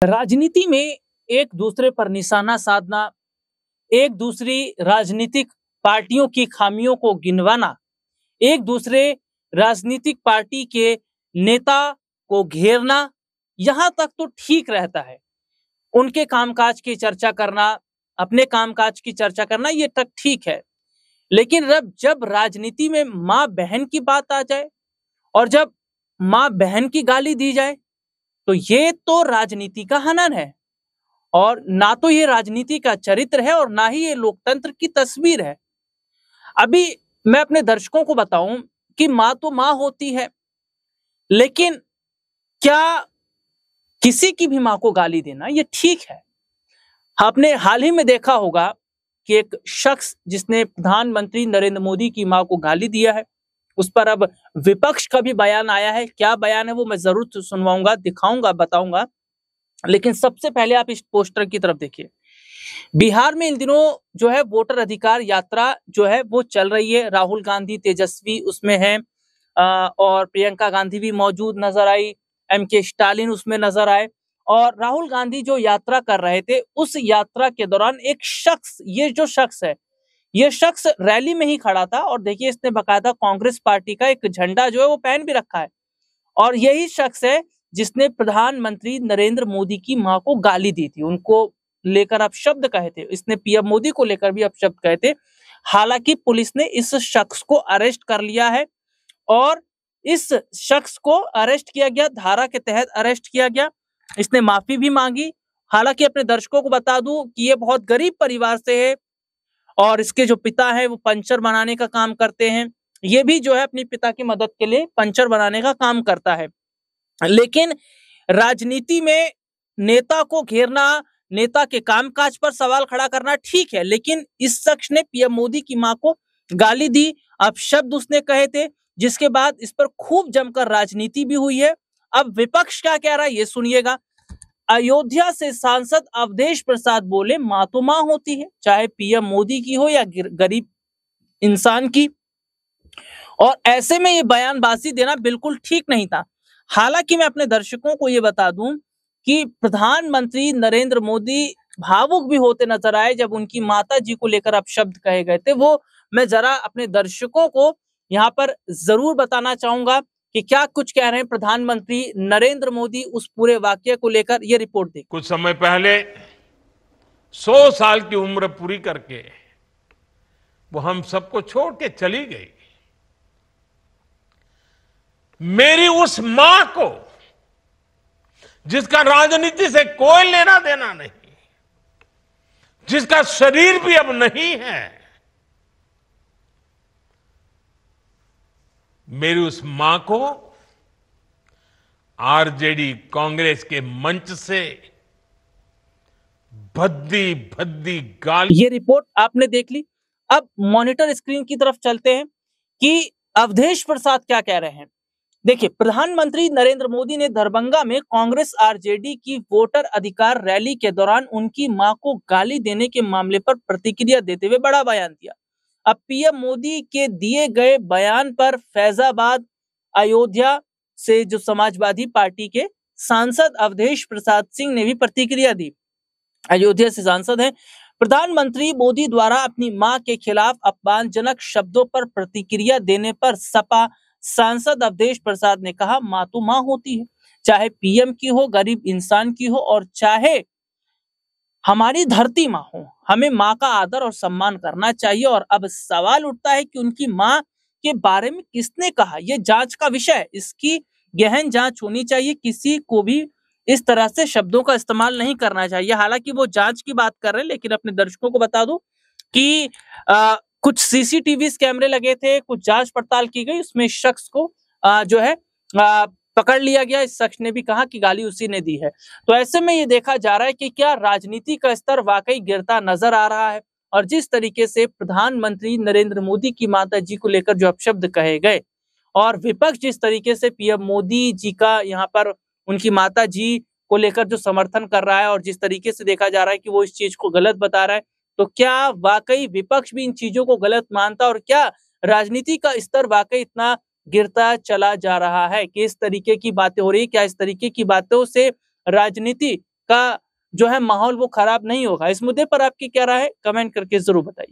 राजनीति में एक दूसरे पर निशाना साधना, एक दूसरी राजनीतिक पार्टियों की खामियों को गिनवाना, एक दूसरे राजनीतिक पार्टी के नेता को घेरना, यहाँ तक तो ठीक रहता है। उनके कामकाज की चर्चा करना, अपने कामकाज की चर्चा करना, ये तक ठीक है। लेकिन जब राजनीति में माँ बहन की बात आ जाए और जब माँ बहन की गाली दी जाए, तो ये तो राजनीति का हनन है। और ना तो ये राजनीति का चरित्र है और ना ही ये लोकतंत्र की तस्वीर है। अभी मैं अपने दर्शकों को बताऊं कि माँ तो माँ होती है, लेकिन क्या किसी की भी माँ को गाली देना ये ठीक है? आपने हाल ही में देखा होगा कि एक शख्स जिसने प्रधानमंत्री नरेंद्र मोदी की माँ को गाली दिया है, उस पर अब विपक्ष का भी बयान आया है। क्या बयान है वो मैं जरूर सुनवाऊंगा, दिखाऊंगा, बताऊंगा। लेकिन सबसे पहले आप इस पोस्टर की तरफ देखिए। बिहार में इन दिनों जो है वोटर अधिकार यात्रा जो है वो चल रही है। राहुल गांधी, तेजस्वी उसमें हैं और प्रियंका गांधी भी मौजूद नजर आई, एमके स्टालिन उसमें नजर आए। और राहुल गांधी जो यात्रा कर रहे थे, उस यात्रा के दौरान एक शख्स, ये जो शख्स है, ये शख्स रैली में ही खड़ा था और देखिए इसने बकायदा कांग्रेस पार्टी का एक झंडा जो है वो पहन भी रखा है। और यही शख्स है जिसने प्रधानमंत्री नरेंद्र मोदी की मां को गाली दी थी, उनको लेकर अपशब्द कहे थे। इसने पीएम मोदी को लेकर भी अपशब्द कहे थे। हालांकि पुलिस ने इस शख्स को अरेस्ट कर लिया है और इस शख्स को अरेस्ट किया गया, धारा के तहत अरेस्ट किया गया। इसने माफी भी मांगी। हालांकि अपने दर्शकों को बता दूं कि ये बहुत गरीब परिवार से है और इसके जो पिता है वो पंचर बनाने का काम करते हैं। ये भी जो है अपनी पिता की मदद के लिए पंचर बनाने का काम करता है। लेकिन राजनीति में नेता को घेरना, नेता के कामकाज पर सवाल खड़ा करना ठीक है, लेकिन इस शख्स ने पीएम मोदी की मां को गाली दी, अपशब्द उसने कहे थे, जिसके बाद इस पर खूब जमकर राजनीति भी हुई है। अब विपक्ष क्या कह रहा है ये सुनिएगा। अयोध्या से सांसद अवधेश प्रसाद बोले मां तो मां होती है, चाहे पीएम मोदी की हो या गरीब इंसान की। और ऐसे में ये बयानबाजी देना बिल्कुल ठीक नहीं था। हालांकि मैं अपने दर्शकों को ये बता दूं कि प्रधानमंत्री नरेंद्र मोदी भावुक भी होते नजर आए जब उनकी माता जी को लेकर अपशब्द कहे गए थे। वो मैं जरा अपने दर्शकों को यहाँ पर जरूर बताना चाहूंगा कि क्या कुछ कह रहे हैं प्रधानमंत्री नरेंद्र मोदी उस पूरे वाक्य को लेकर। ये रिपोर्ट देखिए। कुछ समय पहले 100 साल की उम्र पूरी करके वो हम सबको छोड़ के चली गई। मेरी उस मां को, जिसका राजनीति से कोई लेना देना नहीं, जिसका शरीर भी अब नहीं है, मेरी उस मां को आरजेडी कांग्रेस के मंच से भद्दी भद्दी गाली। ये रिपोर्ट आपने देख ली। अब मॉनिटर स्क्रीन की तरफ चलते हैं कि अवधेश प्रसाद क्या कह रहे हैं। देखिए, प्रधानमंत्री नरेंद्र मोदी ने दरभंगा में कांग्रेस आरजेडी की वोटर अधिकार रैली के दौरान उनकी मां को गाली देने के मामले पर प्रतिक्रिया देते हुए बड़ा बयान दिया। अब पीएम मोदी के दिए गए बयान पर फैजाबाद अयोध्या से जो समाजवादी पार्टी के सांसद अवधेश प्रसाद सिंह ने भी प्रतिक्रिया दी। अयोध्या से सांसद हैं। प्रधानमंत्री मोदी द्वारा अपनी मां के खिलाफ अपमानजनक शब्दों पर प्रतिक्रिया देने पर सपा सांसद अवधेश प्रसाद ने कहा मां तो मां होती है, चाहे पीएम की हो, गरीब इंसान की हो और चाहे हमारी धरती मां हो। हमें मां का आदर और सम्मान करना चाहिए। और अब सवाल उठता है कि उनकी मां के बारे में किसने कहा, यह जांच का विषय है। इसकी गहन जांच होनी चाहिए। किसी को भी इस तरह से शब्दों का इस्तेमाल नहीं करना चाहिए। हालांकि वो जांच की बात कर रहे हैं, लेकिन अपने दर्शकों को बता दूं कि कुछ सीसीटीवी कैमरे लगे थे, कुछ जांच पड़ताल की गई, उसमें शख्स को जो है पकड़ लिया गया। इस शख्स ने भी कहा कि गाली उसी ने दी है। तो ऐसे में ये देखा जा रहा है कि क्या राजनीति का स्तर वाकई गिरता नजर आ रहा है। और जिस तरीके से प्रधानमंत्री नरेंद्र मोदी की माता जी को लेकर जो अपशब्द कहे गए और विपक्ष जिस तरीके से पीएम मोदी जी का यहाँ पर उनकी माता जी को लेकर जो समर्थन कर रहा है और जिस तरीके से देखा जा रहा है कि वो इस चीज को गलत बता रहा है, तो क्या वाकई विपक्ष भी इन चीजों को गलत मानता और क्या राजनीति का स्तर वाकई इतना गिरता चला जा रहा है कि इस तरीके की बातें हो रही है? क्या इस तरीके की बातों से राजनीति का जो है माहौल वो खराब नहीं होगा। इस मुद्दे पर आपकी क्या राय है, कमेंट करके जरूर बताइए।